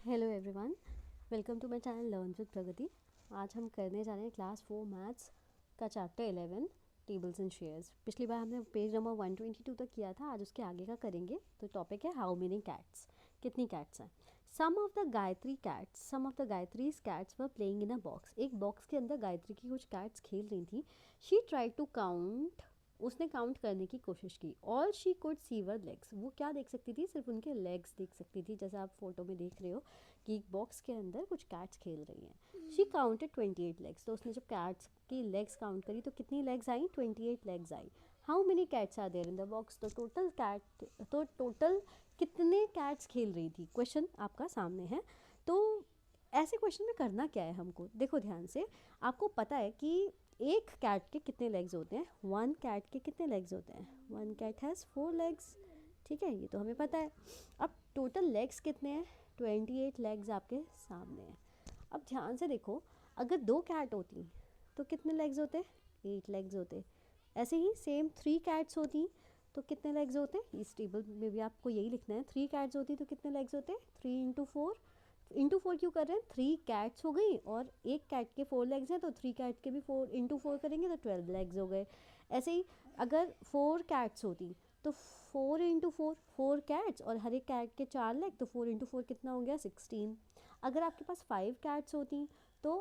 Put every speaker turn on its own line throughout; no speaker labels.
Hello everyone, welcome to my channel learn with Pragati. आज हम करने जा रहे हैं क्लास 4 मैथ्स का चैप्टर 11 टेबल्स एंड शेयर्स। पिछली बार हमने पेज नंबर 122 तक किया था, आज उसके आगे का करेंगे। तो टॉपिक है हाउ मेनी कैट्स, कितनी कैट्स हैं। Some of the Gayatri's cats were playing in a box. एक बॉक्स के अंदर गायत्री की कुछ कैट्स खेल रही थी। शी ट्राई टू काउंट, उसने काउंट करने की कोशिश की। All she could see were legs, वो क्या देख सकती थी, सिर्फ उनके लेग्स देख सकती थी। जैसे आप फोटो में देख रहे हो कि एक बॉक्स के अंदर कुछ कैट्स खेल रही हैं। शी काउंटेड 28 लेग्स, तो उसने जब कैट्स की लेग्स काउंट करी तो कितनी लेग्स आई, 28 लेग्स आई। How many cats are there in the box, तो टोटल कितने कैट्स खेल रही थी, क्वेश्चन आपका सामने है। तो ऐसे क्वेश्चन में करना क्या है हमको, देखो ध्यान से। आपको पता है कि एक कैट के कितने लेग्स होते हैं, वन कैट के कितने लेग्स होते हैं, वन कैट हैज़ 4 लेग्स। ठीक है, ये तो हमें पता है। अब टोटल लेग्स कितने हैं, 28 लेग्स आपके सामने हैं। अब ध्यान से देखो, अगर 2 कैट होती तो कितने लेग्स होते, 8 लेग्स होते। ऐसे ही सेम 3 कैट्स होती तो कितने लेग्स होते, इस टेबल में भी आपको यही लिखना है। 3 कैट्स होती तो कितने लेग्स होते, 3 इंटू 4। इंटू 4 क्यों कर रहे हैं, 3 कैट्स हो गई और एक कैट के 4 लेग्स हैं, तो 3 कैट के भी 4 इंटू 4 करेंगे तो 12 लेग्स हो गए। ऐसे ही अगर 4 कैट्स होती तो 4 इंटू 4, 4 कैट्स और हर एक कैट के 4 लेग, तो 4 इंटू 4 कितना हो गया, 16। अगर आपके पास 5 कैट्स होती तो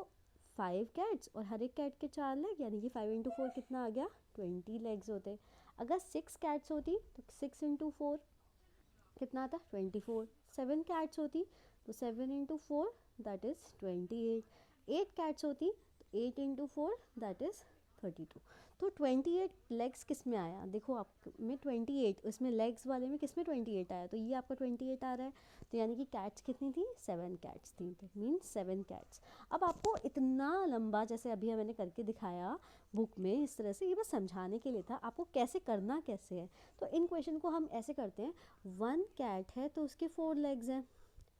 5 कैट्स और हर एक कैट के 4 लेग, यानी कि 5 इंटू 4 कितना आ गया, 20 लेग्स होते। अगर 6 कैट्स होती तो 6 इंटू 4 कितना आता, 24। 7 कैट्स होती तो 7 इंटू 4 दैट इज़ 28। 8 कैट्स होती तो 8 इंटू 4 दैट इज़ 32। तो 28 लेग्स किस में आया, देखो आप में 28, उसमें लेग्स वाले में किस में 28 आया, तो ये आपका 28 आ रहा है। तो यानी कि कैट्स कितनी थी, 7 कैट्स थी, तो मीन्स 7 कैट्स। अब आपको इतना लंबा, जैसे अभी मैंने करके दिखाया बुक में इस तरह से, ये बस समझाने के लिए था आपको कैसे करना कैसे है। तो इन क्वेश्चन को हम ऐसे करते हैं, 1 कैट है तो उसके 4 लेग्स हैं,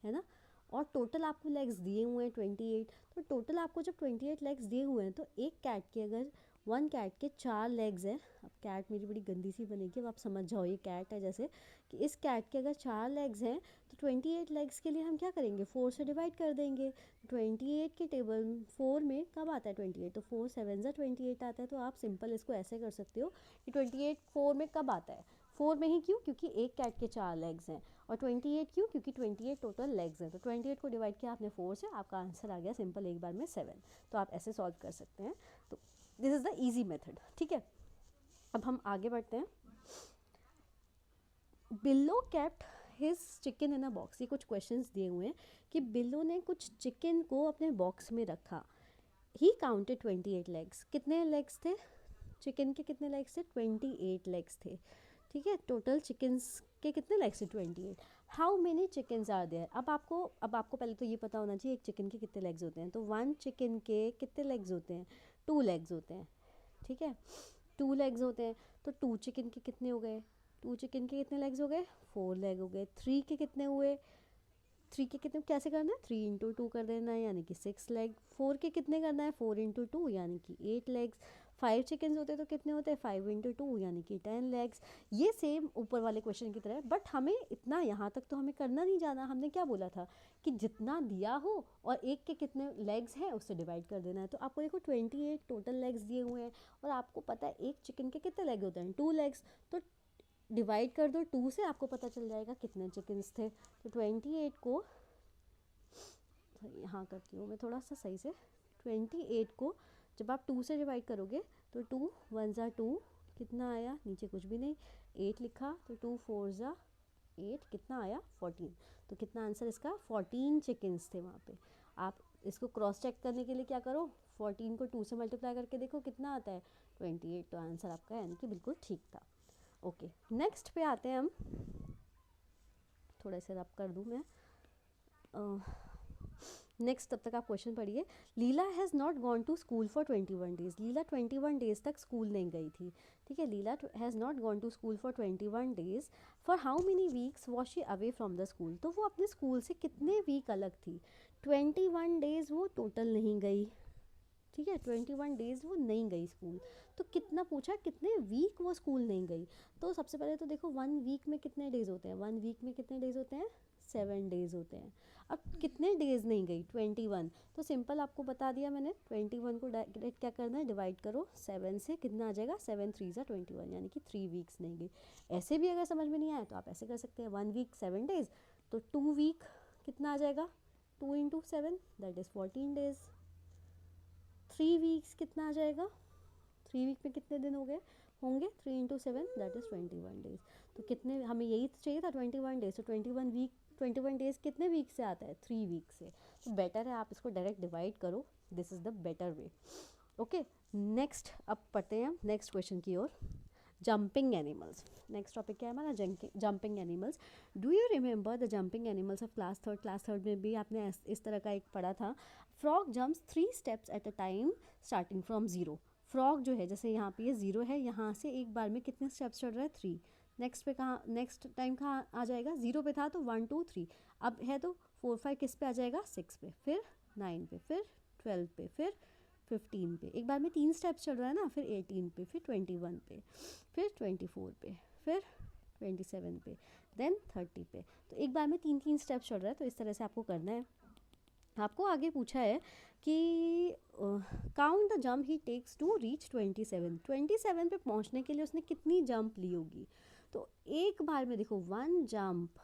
है ना, और टोटल आपको लेग्स दिए हुए हैं 28। तो टोटल आपको जब 28 लेग्स दिए हुए हैं तो एक कैट के, अगर 1 कैट के 4 लेग्स हैं, अब कैट मेरी बड़ी गंदी सी बनेगी, अब आप समझ जाओ ये कैट है, जैसे कि इस कैट के अगर 4 लेग्स हैं तो 28 लेग्स के लिए हम क्या करेंगे, 4 से डिवाइड कर देंगे। 28 के टेबल 4 में कब आता है 28, तो 4 7 ज़ा 28 आता है। तो आप सिंपल इसको ऐसे कर सकते हो कि 28 4 में कब आता है, 4 में ही। क्यों, क्योंकि एक कैट के 4 लेग्स हैं। और 28 क्यों, क्योंकि 28 टोटल लेग्स हैं। तो 28 को डिवाइड किया आपने 4 से, आपका आंसर आ गया सिंपल एक बार में 7। तो आप ऐसे सॉल्व कर सकते हैं। तो this is the easy method. ठीक है, अब हम आगे बढ़ते हैं। बिल्लो kept his chicken in a box, ये कुछ क्वेश्चंस दिए हुए हैं कि बिल्लो ने कुछ चिकन को अपने बॉक्स में रखा। ही काउंटेड 28 लेग्स, कितने लेग्स थे चिकन के, कितने लेग्स थे, 28 लेग्स थे। ठीक है, टोटल चिकन्स के कितने लेग्स थे, 28। How many chickens are there, अब आपको पहले तो ये पता होना चाहिए एक चिकन के कितने लेग्स होते हैं। तो 1 चिकन के कितने लेग्स होते हैं, 2 लेग्स होते हैं। ठीक है, 2 लेग्स होते हैं। तो 2 चिकन के कितने हो गए, 2 चिकन के कितने लेग्स हो गए, 4 लेग हो गए। 3 के कितने हुए, 3 के कितने, कैसे करना है, 3 इंटू 2 कर देना है, यानी कि 6 लेग। 4 के कितने करना है, 4 इंटू 2 यानी कि 8 लेग्स। 5 चिकन्स होते तो कितने होते हैं, 5 इंटू 2 यानी कि 10 लेग्स। ये सेम ऊपर वाले क्वेश्चन की तरह है, बट हमें इतना यहाँ तक तो हमें करना नहीं जाना। हमने क्या बोला था कि जितना दिया हो और एक के कितने लेग्स हैं उससे डिवाइड कर देना है। तो आपको देखो 28 टोटल लेग्स दिए हुए हैं और आपको पता है एक चिकन के कितने लेग होते हैं, 2 लेग्स। तो डिवाइड कर दो 2 से, आपको पता चल जाएगा कितने चिकन्स थे। तो 28 को, यहाँ करती हूँ मैं थोड़ा सा सही से, 28 को जब आप 2 से डिवाइड करोगे तो 2 1 ज़ा 2, कितना आया, नीचे कुछ भी नहीं, 8 लिखा, तो 2 4 ज़ा 8, कितना आया, 14। तो कितना आंसर इसका, 14 चिकन्स थे वहाँ पे। आप इसको क्रॉस चेक करने के लिए क्या करो, 14 को 2 से मल्टीप्लाई करके देखो कितना आता है, 28। तो आंसर आपका यानी कि बिल्कुल ठीक था। ओके, नेक्स्ट पे आते हैं हम, थोड़ा सा रब कर दूँ मैं। नेक्स्ट, तब तक आप क्वेश्चन पढ़िए। Leela has not gone to school for 21 days, Leela 21 days तक स्कूल नहीं गई थी। ठीक है, Leela has not gone to school for 21 days, for how many weeks was she away from the school, तो वो अपने स्कूल से कितने वीक अलग थी। 21 डेज़ वो टोटल नहीं गई। ठीक है, 21 डेज़ वो नहीं गई स्कूल। तो कितना पूछा, कितने वीक वो स्कूल नहीं गई। तो सबसे पहले तो देखो 1 वीक में कितने डेज़ होते हैं, 1 वीक में कितने डेज़ होते हैं, 7 डेज़ होते हैं। अब कितने डेज़ नहीं गई, 21। तो सिंपल आपको बता दिया मैंने, 21 को डायरेक्ट क्या करना है, डिवाइड करो 7 से, कितना आ जाएगा, 7 3 ज़ा 21, यानी कि 3 वीक्स नहीं गई। ऐसे भी अगर समझ में नहीं आया तो आप ऐसे कर सकते हैं, 1 वीक 7 डेज़, तो 2 वीक कितना आ जाएगा, 2 into 7 that is 14 days. 3 weeks कितना आ जाएगा, 3 वीक में कितने दिन हो गए होंगे, 3 इंटू 7 दैट इज़ 21 डेज़। तो कितने, हमें यही चाहिए था 21 डेज़, तो 21 डेज़ कितने वीक से आता है, 3 वीक से। तो बेटर है आप इसको डायरेक्ट डिवाइड करो, this is the better way. Okay, next अब पढ़ते हैं नेक्स्ट क्वेश्चन की ओर। जंपिंग एनिमल्स, नेक्स्ट टॉपिक क्या है हमारा, jumping animals. Do you remember the jumping animals of class third में भी आपने इस तरह का एक पढ़ा था। Frog jumps 3 steps at a time starting from 0। Frog जो है, जैसे यहाँ पे ये 0 है, यहाँ से एक बार में कितने स्टेप्स चढ़ रहा है, 3। नेक्स्ट पे कहाँ, नेक्स्ट टाइम कहाँ आ जाएगा, 0 पे था तो 1 2 3, अब है तो 4 5 किस पे आ जाएगा, 6 पे, फिर 9 पे, फिर 12 पे, फिर 15 पे, एक बार में 3 स्टेप्स चढ़ रहा है ना, फिर 18 पे, फिर 21 पे, फिर 24 पे, फिर 27 पे, देन 30 पे। तो एक बार में 3 स्टेप्स चढ़ रहा है, तो इस तरह से आपको करना है। आपको आगे पूछा है कि count the jump he takes to reach 27 पे पहुंचने के लिए उसने कितनी जंप ली होगी। तो एक बार में देखो 1 जंप,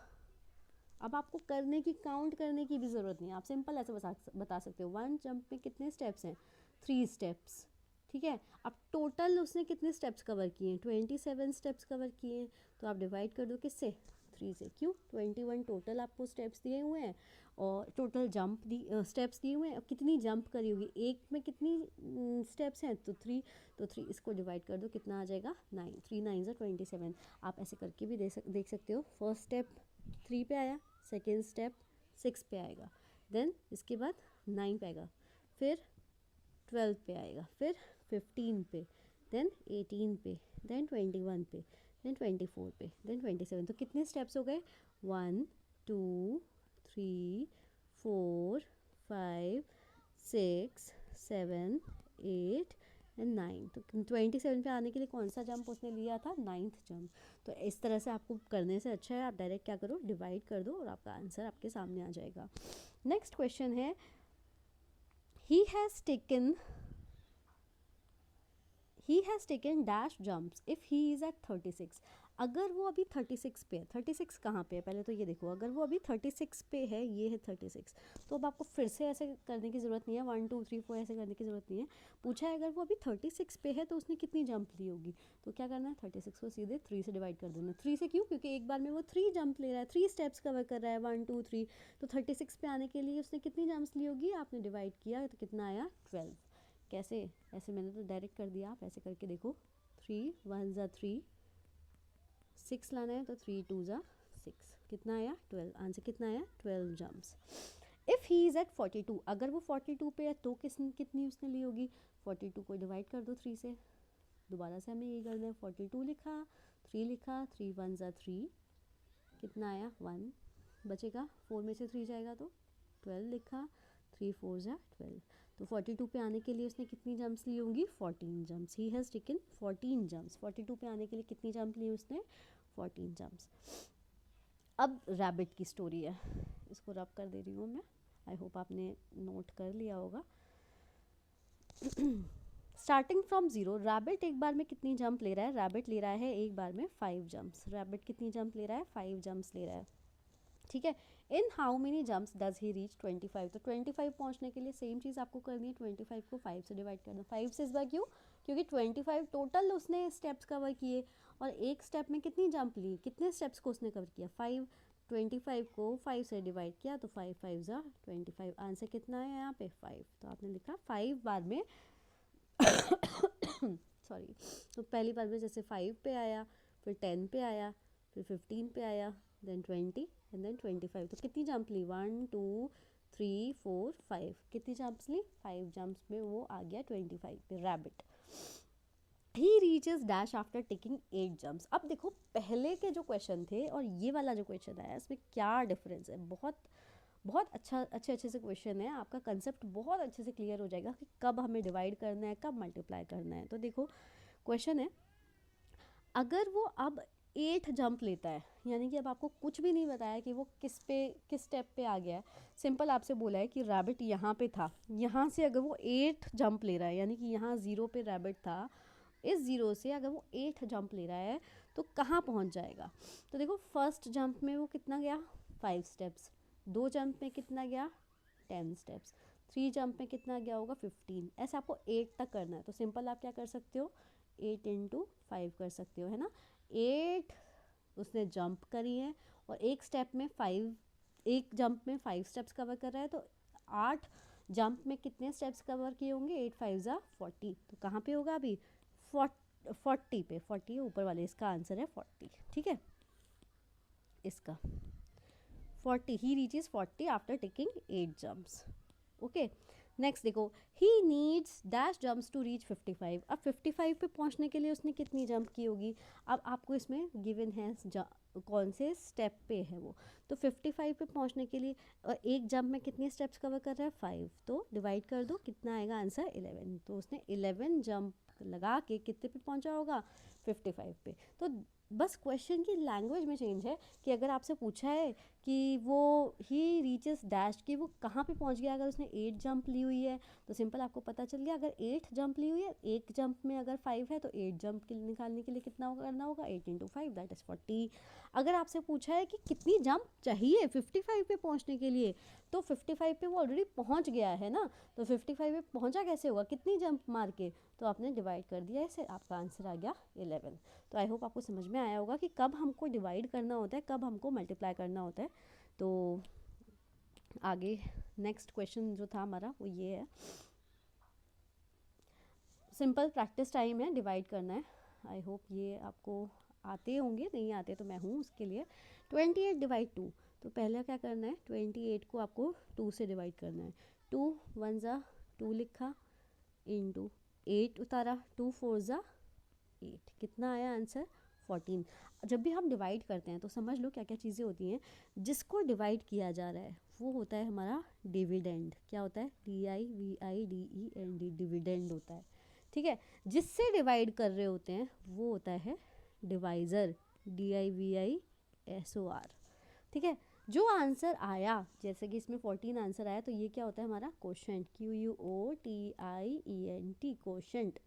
अब आपको करने की, काउंट करने की भी ज़रूरत नहीं है, आप सिंपल ऐसे बता सकते हो 1 जंप में कितने स्टेप्स हैं, 3 स्टेप्स, ठीक है। अब टोटल उसने कितने स्टेप्स कवर किए हैं, 27 स्टेप्स कवर किए हैं, तो आप डिवाइड कर दो किससे, 3 से। क्यों, 21 टोटल आपको स्टेप्स दिए हुए हैं और टोटल जंप स्टेप्स दिए हुए हैं, कितनी जंप करी होगी, एक में कितनी स्टेप्स हैं, तो 3, तो 3 इसको डिवाइड कर दो, कितना आ जाएगा, 9, 3 9 ज़ा 27। आप ऐसे करके भी देख सकते हो, फर्स्ट स्टेप 3 पे आया, सेकेंड स्टेप 6 पे आएगा, देन इसके बाद 9 पे आएगा, फिर 12 पे आएगा, फिर 15 पे, देन 18 पे, देन 21 पे, देन 24 पे, देन 27। तो कितने स्टेप्स हो गए, 1 2 3 4 5 6 7 8 एंड 9। तो 27 पे आने के लिए कौन सा जंप उसने लिया था, 9th जंप। तो इस तरह से आपको करने से अच्छा है आप डायरेक्ट क्या करो, डिवाइड कर दो और आपका आंसर आपके सामने आ जाएगा। नेक्स्ट क्वेश्चन है, he has taken dash jumps if he is at 36। अगर वो अभी 36 पे है, 36 कहाँ पे है, पहले तो ये देखो, अगर वो अभी 36 पे है, ये है 36, तो अब आपको फिर से ऐसे करने की ज़रूरत नहीं है, 1 2 3 4 ऐसे करने की ज़रूरत नहीं है। पूछा है अगर वो अभी 36 पे है तो उसने कितनी जंप ली होगी, तो क्या करना है, 36 को सीधे 3 से डिवाइड कर देना। 3 से क्यों, क्योंकि एक बार में वो 3 जंप ले रहा है, 3 स्टेप्स कवर कर रहा है, 1 2 3। तो 36 पे आने के लिए उसने कितनी जंप्स ली होगी, आपने डिवाइड किया तो कितना आया, 12। कैसे, ऐसे मैंने तो डायरेक्ट कर दिया, आप ऐसे करके देखो, 3 1 ज़ा 3, 6 लाना है तो 3 2 ज़ा 6, कितना आया, 12। आंसर कितना आया, 12 jumps. If he is at 42, अगर वो 42 पे है तो कितनी उसने ली होगी, 42 को डिवाइड कर दो 3 से। दोबारा से हमें ये करना है, 42 लिखा, 3 लिखा, 3 1 ज़ा 3, कितना आया, 1 बचेगा, 4 में से 3 जाएगा तो 12 लिखा, 3 4 ज़ा 12। तो 42 पे आने के लिए उसने कितनी जंप्स ली होंगी, 14 jumps. He has taken 14 jumps. 42 पे आने के लिए कितनी जंप ली उसने, 14 जंप्स। अब रैबिट की स्टोरी है, इसको रब कर दे रही हूँ मैं, आई होप आपने नोट कर लिया होगा। स्टार्टिंग फ्रॉम 0, रैबिट एक बार में कितनी जंप ले रहा है, रैबिट ले रहा है एक बार में 5 जंप्स। रैबिट कितनी जंप ले रहा है, 5 जंप्स ले रहा है, ठीक है। In how many jumps does he reach 25। तो 25 पहुंचने के लिए सेम चीज़ आपको करनी है, 25 को 5 से डिवाइड करना। 5 से इस बार क्यों, क्योंकि 25 टोटल उसने स्टेप्स कवर किए और एक स्टेप में कितनी जंप ली, कितने स्टेप्स को उसने कवर किया, 5। 25 को 5 से डिवाइड किया तो 5 5 ज़ा 25। आंसर कितना है यहाँ पे, 5। तो आपने लिखा 5 बार में सॉरी, तो पहली बार में जैसे 5 पे आया, फिर 10 पे आया, फिर 15 पे आया, देन 20 एंड देन 25। तो कितनी जंप ली, 1 2 3 4 5, कितनी जंप्स ली, 5 जंप्स में वो आ गया 25 पे rabbit. He reaches dash after taking 8 jumps. अब देखो पहले के जो क्वेश्चन थे और ये वाला जो क्वेश्चन आया इसमें क्या डिफरेंस है, बहुत बहुत अच्छे से क्वेश्चन है, आपका कंसेप्ट बहुत अच्छे से क्लियर हो जाएगा कि कब हमें डिवाइड करना है, कब मल्टीप्लाई करना है। तो देखो क्वेश्चन है, अगर वो अब 8 जंप लेता है, यानी कि अब आपको कुछ भी नहीं बताया कि वो किस स्टेप पे आ गया है, सिंपल आपसे बोला है कि रैबिट यहाँ पे था, यहाँ से अगर वो 8 जंप ले रहा है, यानी कि यहाँ 0 पे रैबिट था, इस 0 से अगर वो 8 जंप ले रहा है तो कहाँ पहुँच जाएगा। तो देखो फर्स्ट जंप में वो कितना गया 5 स्टेप्स, 2 जंप में कितना गया 10 स्टेप्स, 3 जंप में कितना गया होगा 15, ऐसे आपको 8 तक करना है। तो सिंपल आप क्या कर सकते हो 8 इंटू 5 कर सकते हो, है ना। 8 उसने जंप करी है और एक स्टेप में 5, एक जंप में 5 स्टेप्स कवर कर रहा है, तो 8 जंप में कितने स्टेप्स कवर किए होंगे 8 5 ज़ा 40, तो कहाँ पे होगा अभी 40 पे, 40 ऊपर वाले, इसका आंसर है 40, ठीक है। इसका 40, he reaches 40 after taking 8 jumps. Okay, next देखो, he needs dash jumps to reach 55। अब 55 पे पहुंचने के लिए उसने कितनी जंप की होगी, अब आपको इसमें गिवन है कौन से स्टेप पे है वो, तो 55 पे पहुंचने के लिए एक जंप में कितने स्टेप्स कवर कर रहा है 5, तो डिवाइड कर दो, कितना आएगा आंसर 11, तो उसने 11 जंप लगा के कितने पे पहुंचा होगा 55 पे। तो बस क्वेश्चन की लैंग्वेज में चेंज है कि अगर आपसे पूछा है कि वो ही रीचेस डैश की वो कहाँ पे पहुँच गया, अगर उसने 8 जंप ली हुई है तो सिंपल आपको पता चल गया, अगर 8 जंप ली हुई है, एक जंप में अगर 5 है तो 8 जंप के निकालने के लिए कितना करना होगा 8 इंटू 5 दैट इज़ 40। अगर आपसे पूछा है कि कितनी जंप चाहिए 55 पे पहुँचने के लिए, तो 55 पे वो ऑलरेडी पहुँच गया है ना, तो 55 पे पहुँचा कैसे होगा, कितनी जंप मार के, तो आपने डिवाइड कर दिया इसे, आपका आंसर आ गया 11। तो आई होप आपको समझ में आया होगा कि कब हमको डिवाइड करना होता है, कब हमको मल्टीप्लाई करना होता है। तो आगे नेक्स्ट क्वेश्चन जो था हमारा वो ये है, सिंपल प्रैक्टिस टाइम है, डिवाइड करना है। आई होप ये आपको आते होंगे, नहीं आते तो मैं हूँ उसके लिए। 28 डिवाइड 2, तो पहले क्या करना है 28 को आपको 2 से डिवाइड करना है, 2 1 ज़ा 2 लिखा इंटू 8 उतारा, 2 4 ज़ा 8, कितना आया आंसर 14। जब भी हम डिवाइड करते हैं तो समझ लो क्या क्या चीज़ें होती हैं, जिसको डिवाइड किया जा रहा है वो होता है हमारा डिविडेंड, क्या होता है DIVIDEND, डिविडेंड होता है, ठीक है। जिससे डिवाइड कर रहे होते हैं वो होता है डिवाइज़र, DIVISOR, ठीक है। जो आंसर आया, जैसे कि इसमें 14 आंसर आया, तो ये क्या होता है हमारा क्वोशेंट, QUOTIENT, क्वोशेंट।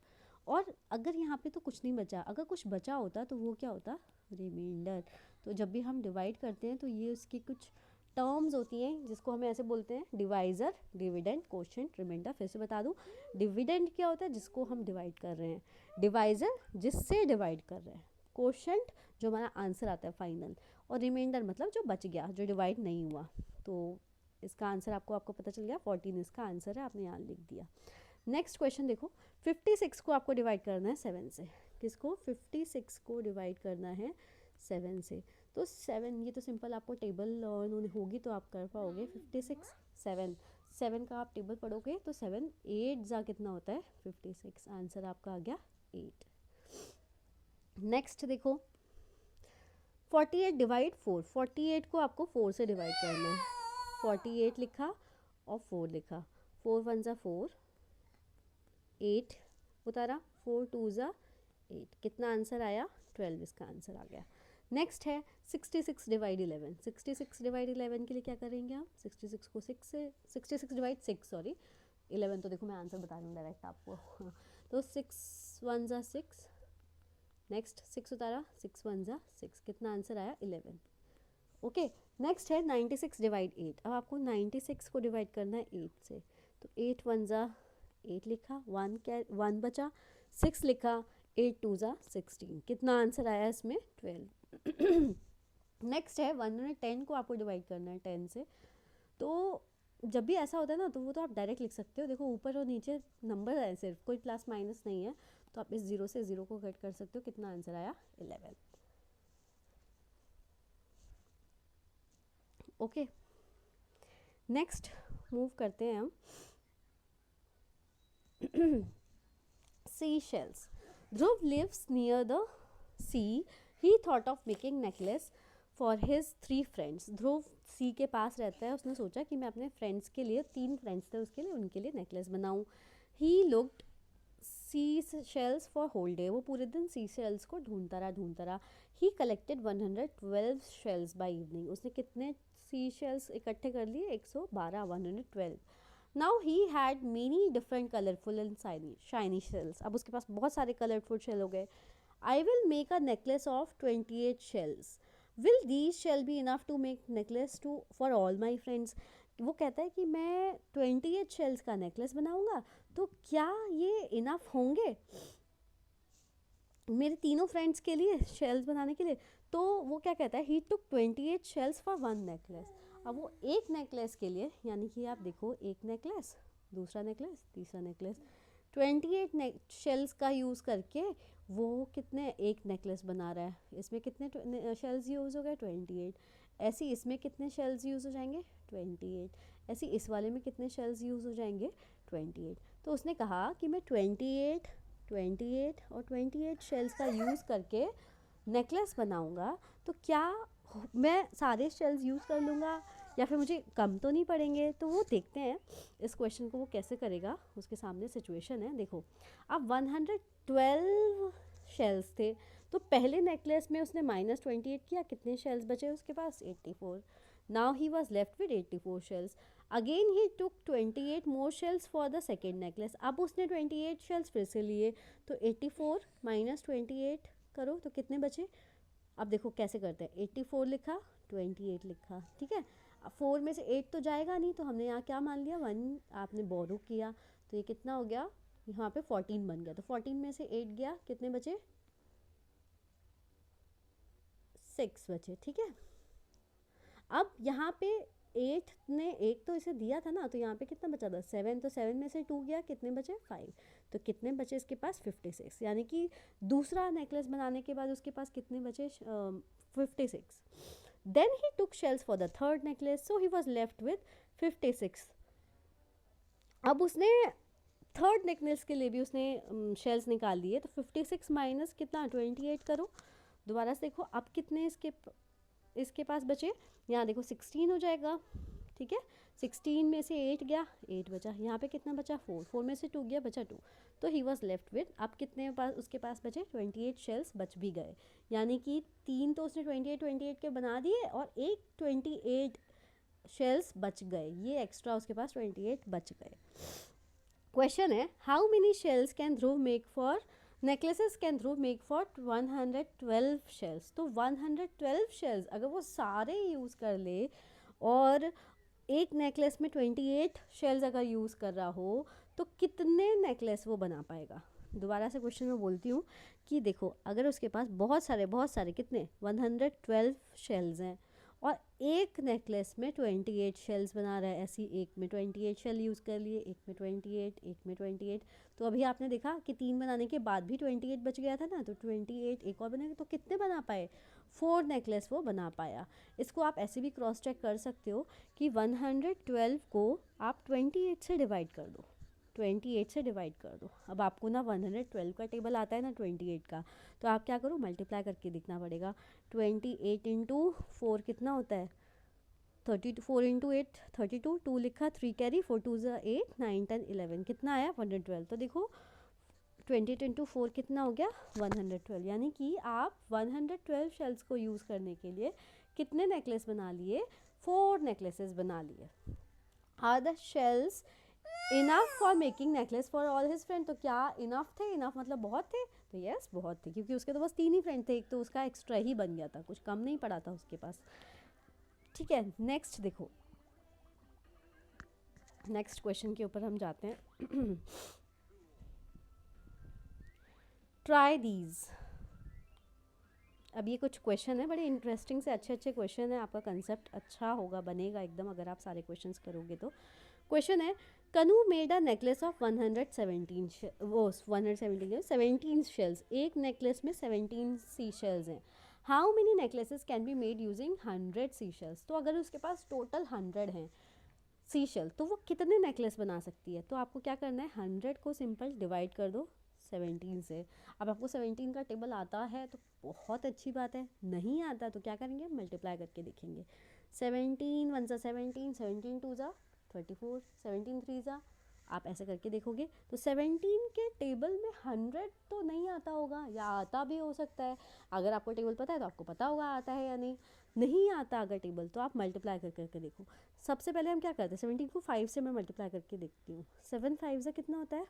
और अगर यहाँ पे तो कुछ नहीं बचा, अगर कुछ बचा होता तो वो क्या होता रिमाइंडर। तो जब भी हम डिवाइड करते हैं तो ये उसकी कुछ टर्म्स होती हैं जिसको हमें ऐसे बोलते हैं, डिवाइज़र, डिविडेंड, क्वोशेंट, रिमाइंडर। फिर से बता दूँ, डिविडेंड क्या होता है जिसको हम डिवाइड कर रहे हैं, डिवाइज़र जिससे डिवाइड कर रहे हैं, क्वोशेंट जो हमारा आंसर आता है फाइनल, और रिमाइंडर मतलब जो बच गया, जो डिवाइड नहीं हुआ। तो इसका आंसर आपको पता चल गया 14 इसका आंसर है, आपने यहाँ लिख दिया। नेक्स्ट क्वेश्चन देखो, 56 को आपको डिवाइड करना है 7 से, किसको 56 को डिवाइड करना है 7 से, तो 7, ये तो सिंपल आपको टेबल उन्होंने होगी तो आप कर पाओगे। 56 7 का आप टेबल पढ़ोगे तो 7 8 जा कितना होता है 56, आंसर आपका आ गया 8। नेक्स्ट देखो 48 डिवाइड 4, 48 को आपको 4 से डिवाइड करना है, 48 लिखा और 4 लिखा, 4 1 ज़ा 4, 8 उतारा, 4 2 ज़ा 8, कितना आंसर आया 12, इसका आंसर आ गया। नेक्स्ट है 66 डिवाइड 11, 66 डिवाइड 11 के लिए क्या करेंगे आप, 66 को 6 से, 66 डिवाइड 6 सॉरी, 11 तो देखो मैं आंसर बता रही हूँ डायरेक्ट आपको तो 6 1 ज़ा 6, नेक्स्ट 6 उतारा, 6 1 ज़ा 6, कितना आंसर आया 11। ओके, नेक्स्ट है 96 डिवाइड 8, अब आपको 96 को डिवाइड करना है 8 से, तो 8 1 ज़ा 8 लिखा, 1 बचा, 6 लिखा, 8 2 ज़ा 16, कितना आंसर आया इसमें 12। नेक्स्ट है 110 को आपको डिवाइड करना है 10 से, तो जब भी ऐसा होता है ना तो वो तो आप डायरेक्ट लिख सकते हो, देखो ऊपर और नीचे नंबर है सिर्फ, कोई प्लस माइनस नहीं है, तो आप इस 0 से 0 को कट कर सकते हो, कितना आंसर आया 11। ओके, नेक्स्ट मूव करते हैं हम sea shells. Dhruv lives near the sea. He thought of making necklace for his 3 friends. ध्रुव सी के पास रहता है, उसने सोचा कि मैं अपने फ्रेंड्स के लिए, 3 फ्रेंड्स थे उसके लिए, उनके लिए नेकलेस बनाऊं। He looked sea shells for whole day, वो पूरे दिन सी शेल्स को ढूंढता रहा. He collected 112 shells by evening, उसने कितने सी शेल्स इकट्ठे कर लिए? 112, 112. Now he had many different colourful and shiny shells, अब उसके पास बहुत सारे कलरफुल शेल हो गए. I will make a necklace of 28 shells, will these shell be enough to make necklace to for all my friends. वो कहता है कि मैं 28 शेल्स का नेकलेस बनाऊंगा, तो क्या ये इनफ होंगे मेरे तीनों फ्रेंड्स के लिए शेल्स बनाने के लिए? तो वो क्या कहता है, ही टुक 28 शेल्स फॉर वन नेकलेस. अब वो एक नेकलेस के लिए, यानी कि आप देखो, एक नेकलेस, दूसरा नेकलेस, तीसरा नेकलेस, 28 शेल्स का यूज़ करके वो कितने एक नेकलेस बना रहा है. इसमें कितने शेल्स यूज़ हो गए? 28. ऐसे इसमें कितने शेल्स यूज़ हो जाएंगे? 28. ऐसे इस वाले में कितने शेल्स यूज़ हो जाएंगे? 28. तो उसने कहा कि मैं 28 और 28 शेल्स का यूज़ करके नेकलेस बनाऊंगा, तो क्या मैं सारे शेल्स यूज़ कर लूँगा या फिर मुझे कम तो नहीं पड़ेंगे? तो वो देखते हैं इस क्वेश्चन को वो कैसे करेगा. उसके सामने सिचुएशन है, देखो. अब 112 शेल्स थे, तो पहले नेकलेस में उसने -28 किया, कितने शेल्स बचे उसके पास? 84. Now he was left with 84 shells. Again he took 28 more shells for the second necklace. अब उसने 28 शेल्स फिर से लिए, तो 84 - 28 करो तो कितने बचे? अब देखो कैसे करते हैं, 84 लिखा, 28 लिखा, ठीक है. अब 4 में से 8 तो जाएगा नहीं, तो हमने यहाँ क्या मान लिया? 1 आपने बोरो किया, तो ये कितना हो गया? यहाँ पे 14 बन गया. तो 14 में से 8 गया, कितने बचे? 6 बचे, ठीक है. अब यहाँ पे 8 ने एक तो इसे दिया था ना, तो यहाँ पे कितना बचा था? 7. तो 7 में से 2 गया, कितने बचे? 5. तो कितने बचे इसके पास? 56. यानी कि दूसरा नेकलेस बनाने के बाद उसके पास कितने बचे? 56. Then he took shells for the third necklace, so he was left with 56. अब उसने थर्ड नेकलेस के लिए भी उसने शेल्स निकाल लिए, तो 56 माइनस कितना? 28 करो. दोबारा से देखो अब कितने इसके पास बचे. यहाँ देखो 16 हो जाएगा, ठीक है. 16 में से 8 गया, 8 बचा. यहाँ पे कितना बचा? 4. 4 में से 2 गया, बचा 2. तो ही वॉज लेफ्ट विद, अब कितने पास उसके पास बचे? 28 शेल्स बच भी गए. यानी कि 3 तो उसने 28 के बना दिए और एक 28 शेल्स बच गए. ये एक्स्ट्रा उसके पास 28 बच गए. क्वेश्चन है, how many shells can Dhruv make for necklaces can Dhruv make for 112 shells. तो 112 शेल्स अगर वो सारे यूज़ कर ले और एक नेकलेस में 28 शेल्स अगर यूज़ कर रहा हो, तो कितने नेकलेस वो बना पाएगा? दोबारा से क्वेश्चन में बोलती हूँ कि देखो, अगर उसके पास बहुत सारे कितने 112 शेल्स हैं और एक नेकलेस में 28 शेल्स बना रहा है, ऐसी एक में 28 शेल यूज़ कर लिए, एक में 28, एक में 28. तो अभी आपने देखा कि 3 बनाने के बाद भी 28 बच गया था ना, तो 28 एक और बनेगा, तो कितने बना पाए? 4 नेकलेस वो बना पाया. इसको आप ऐसे भी क्रॉस चेक कर सकते हो कि 112 को आप 28 से डिवाइड कर दो, 28 से डिवाइड कर दो. अब आपको ना 112 का टेबल आता है ना 28 का, तो आप क्या करो, मल्टीप्लाई करके दिखना पड़ेगा. 28 इंटू 4 कितना होता है? 32. 4 इंटू 8 32. 2 लिखा, 3 कैरी, 4 2 ज़ा 8, 9 10 11, कितना आया? 112. तो देखो 28 इंटू 4 कितना हो गया? 112. यानी कि आप 112 शेल्स को यूज़ करने के लिए कितने नेकलेस बना लिए? 4 नेकलेसेस बना लिए. Are the shells enough for making necklace for all his friend. तो क्या इनफ थे? इनफ मतलब बहुत थे. तो यस, बहुत थे, क्योंकि उसके तो बस 3 ही फ्रेंड थे, एक तो उसका एक्स्ट्रा ही बन गया था, कुछ कम नहीं पड़ा था उसके पास, ठीक है. नेक्स्ट देखो, नेक्स्ट क्वेश्चन के ऊपर हम जाते हैं. Try these. अब ये कुछ क्वेश्चन है, बड़े इंटरेस्टिंग से अच्छे क्वेश्चन है. आपका कंसेप्ट अच्छा होगा, बनेगा एकदम, अगर आप सारे क्वेश्चंस करोगे तो. क्वेश्चन है, कनू made a necklace of 17 shells. एक नेकलेस में 17 सी शेल्स हैं. How many necklaces can be made using 100 sea shells. तो अगर उसके पास टोटल 100 हैं सी शेल, तो वो कितने नेकलेस बना सकती है? तो आपको क्या करना है, 100 को सिंपल डिवाइड कर दो 17 से. अब आपको 17 का टेबल आता है तो बहुत अच्छी बात है, नहीं आता तो क्या करेंगे, मल्टीप्लाई करके देखेंगे. 17 1 ज़ा 17, 17 2 ज़ा 34, 17 3 ज़ा आप ऐसे करके देखोगे तो 17 के टेबल में 100 तो नहीं आता होगा, या आता भी हो सकता है। अगर आपको टेबल पता है तो आपको पता होगा आता है या नहीं। नहीं आता अगर टेबल तो आप मल्टीप्लाई करके देखो। सबसे पहले हम क्या करते हैं, 17 को 5 से मैं मल्टीप्लाई करके देखती हूँ। 7 5 से कितना होता है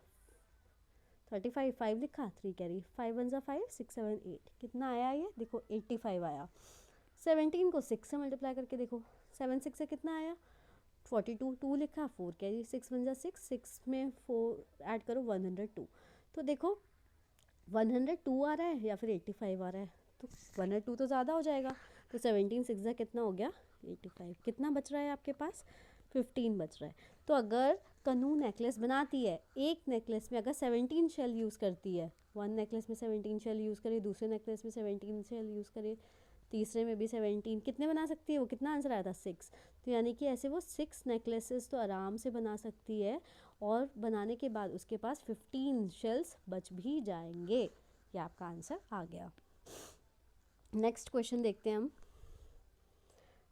35, 5 लिखा, 3 कैरी, 5 1 5, 6 7 8, कितना आया ये देखो 85 आया। 17 को 6 से मल्टीप्लाई करके देखो, 7 6 से कितना आया 42, 2 लिखा, 4 कैरी, 6 1 6, 6 में 4 ऐड करो 102। तो देखो 102 आ रहा है या फिर 85 आ रहा है, तो 102 तो ज़्यादा हो जाएगा। तो 17 6 जा कितना हो गया 85, कितना बच रहा है आपके पास 15 बच रहा है। तो अगर कनू नेकलेस बनाती है, एक नेकलेस में अगर 17 शेल यूज़ करती है, वन नेकलेस में 17 शेल यूज़ करे, दूसरे नेकलेस में 17 शेल यूज़ करे, तीसरे में भी 17, कितने बना सकती है वो, कितना आंसर आया था 6। तो यानी कि ऐसे वो 6 नेकलेसेस तो आराम से बना सकती है, और बनाने के बाद उसके पास 15 शेल्स बच भी जाएंगे। ये आपका आंसर आ गया। नेक्स्ट क्वेश्चन देखते हैं हम।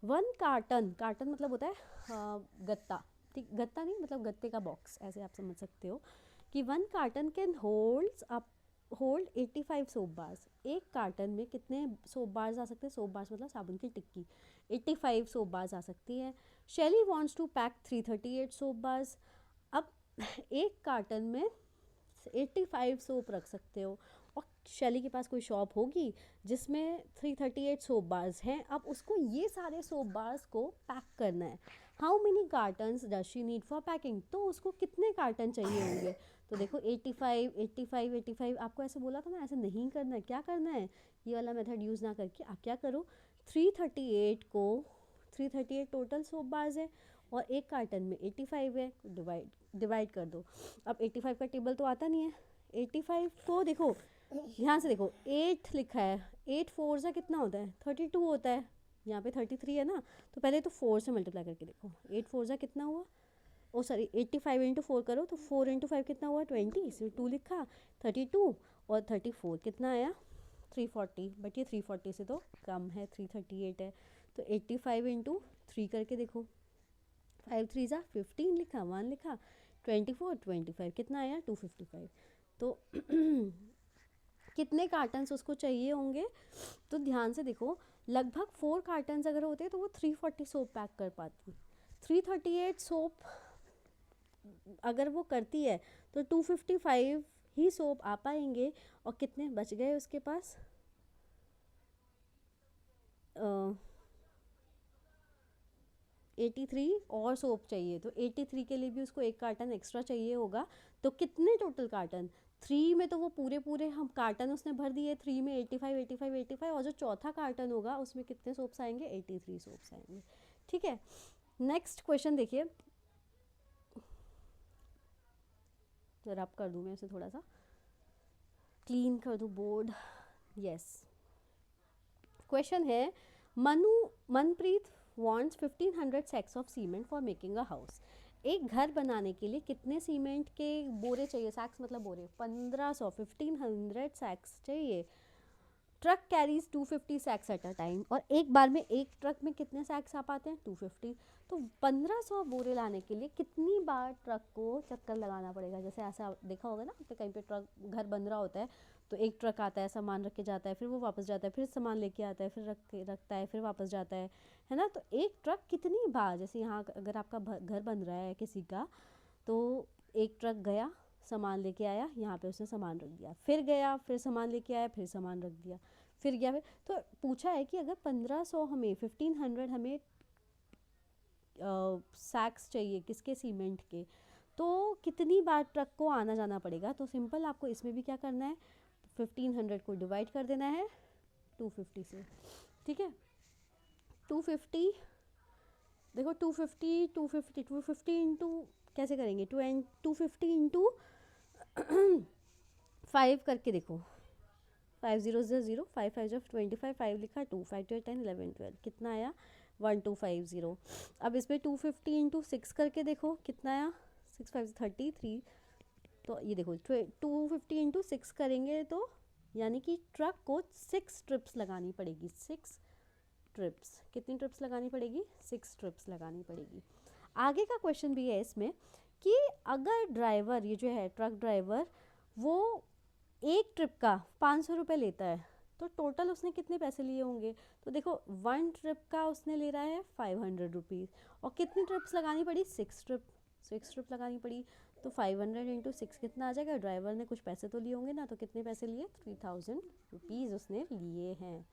1 कार्टन, कार्टन मतलब होता है गत्ता, ठीक, गत्ता नहीं मतलब गत्ते का बॉक्स, ऐसे आप समझ सकते हो कि 1 carton can hold 85 soap bars. एक कार्टन में कितने सोप बार्स आ सकते हैं, सोप बार्स मतलब साबुन की टिक्की, 85 सोप बार्स आ सकती है। Shelly wants to pack 338 soap bars. अब एक कार्टन में 85 सोप रख सकते हो, और शैली के पास कोई शॉप होगी जिसमें 338 सोप बार्स हैं। अब उसको ये सारे सोप बार्स को पैक करना है। How many cottons does she need for packing, तो उसको कितने कार्टन चाहिए होंगे। तो देखो 85 85 85, आपको ऐसे बोला था ना, ऐसे नहीं करना है। क्या करना है, ये वाला मेथड यूज़ ना करके आप क्या करो, 338 को 338 टोटल सोप बार्स है और एक कार्टन में 85 है, डिवाइड कर दो। अब 85 का टेबल तो आता नहीं है, 85 को देखो यहाँ से देखो 8 लिखा है, 8 4 से कितना होता है 32 होता है, यहाँ पे 33 है ना, तो पहले तो 4 से मल्टीप्लाई करके देखो, 8 4 से कितना हुआ, ओ सॉरी 85 इंटू 4 करो तो 4 इंटू 5 कितना हुआ 20, इसमें 2 लिखा, 32 और 34 कितना आया 340, बट ये 340 से तो कम है, 338 है। तो 85 इंटू 3 करके देखो, 5 3 जा 15 लिखा, 1 लिखा, 24 25 कितना आया 255। तो कितने कार्टन्स उसको चाहिए होंगे, तो ध्यान से देखो, लगभग 4 कार्टन्स अगर होते तो वो 340 सोप पैक कर पाती। 338 सोप अगर वो करती है तो 255 ही सोप आ पाएंगे, और कितने बच गए उसके पास 83 और सोप चाहिए, तो 83 के लिए भी उसको एक कार्टन एक्स्ट्रा चाहिए होगा। तो कितने टोटल कार्टन, 3 में तो वो पूरे हम कार्टन उसने भर दिए, 3 में 85 85 85, और जो चौथा कार्टन होगा उसमें कितने सोप्स आएंगे 83 सोप्स आएंगे। ठीक है, नेक्स्ट क्वेश्चन देखिए, तो रब कर दूँ मैं इसे, थोड़ा सा क्लीन कर दूँ बोर्ड। यस, क्वेश्चन है, Manpreet wants 1500 sacks of cement for making a house। एक घर बनाने के लिए कितने सीमेंट के बोरे चाहिए, सैक्स मतलब बोरे, 1500 सैक्स चाहिए। Truck carries 250 sacks at a time, और एक बार में एक ट्रक में कितने सैक्स आ पाते हैं 250। तो 1500 बोरे लाने के लिए कितनी बार ट्रक को चक्कर लगाना पड़ेगा। जैसे ऐसा देखा होगा ना, तो कहीं पे ट्रक घर बन रहा होता है तो एक ट्रक आता है, सामान रख के जाता है, फिर वो वापस जाता है, फिर सामान लेके आता है, फिर रखता है, फिर वापस जाता है ना। तो एक ट्रक कितनी बार, जैसे यहाँ अगर आपका घर बन रहा है किसी का, तो एक ट्रक गया, सामान लेके आया, यहाँ पे उसने सामान रख दिया, फिर गया, फिर सामान लेके आया, फिर सामान रख दिया, फिर गया, फिर तो पूछा है कि अगर 1500 हमें 1500 हमें सैक्स चाहिए किसके, सीमेंट के, तो कितनी बार ट्रक को आना जाना पड़ेगा। तो सिंपल आपको इसमें भी क्या करना है, 1500 को डिवाइड कर देना है 250 से। ठीक है, 250 देखो 250 इंटू कैसे करेंगे, 250 इंटू 5 करके देखो, 5 0 0, 5 5 25, 5 लिखा, 2 5 2 10 11 12, कितना आया 1250। अब इसमें 250 इंटू 6 करके देखो कितना आया, 6 5 33। तो ये देखो 250 इंटू 6 करेंगे तो यानी कि ट्रक को 6 ट्रिप्स लगानी पड़ेगी, 6 ट्रिप्स, कितनी ट्रिप्स लगानी पड़ेगी 6 ट्रिप्स लगानी पड़ेगी। आगे का क्वेश्चन भी है इसमें कि अगर ड्राइवर, ये जो है ट्रक ड्राइवर, वो एक ट्रिप का 500 रुपये लेता है तो टोटल उसने कितने पैसे लिए होंगे। तो देखो 1 ट्रिप का उसने ले रहा है 500 रुपीज़, और कितनी ट्रिप्स लगानी पड़ी, 6 ट्रिप लगानी पड़ी। तो 500 इंटू 6 कितना आ जाएगा, ड्राइवर ने कुछ पैसे तो लिए होंगे ना, तो कितने पैसे लिए, 3000 रुपीज़ उसने लिए हैं।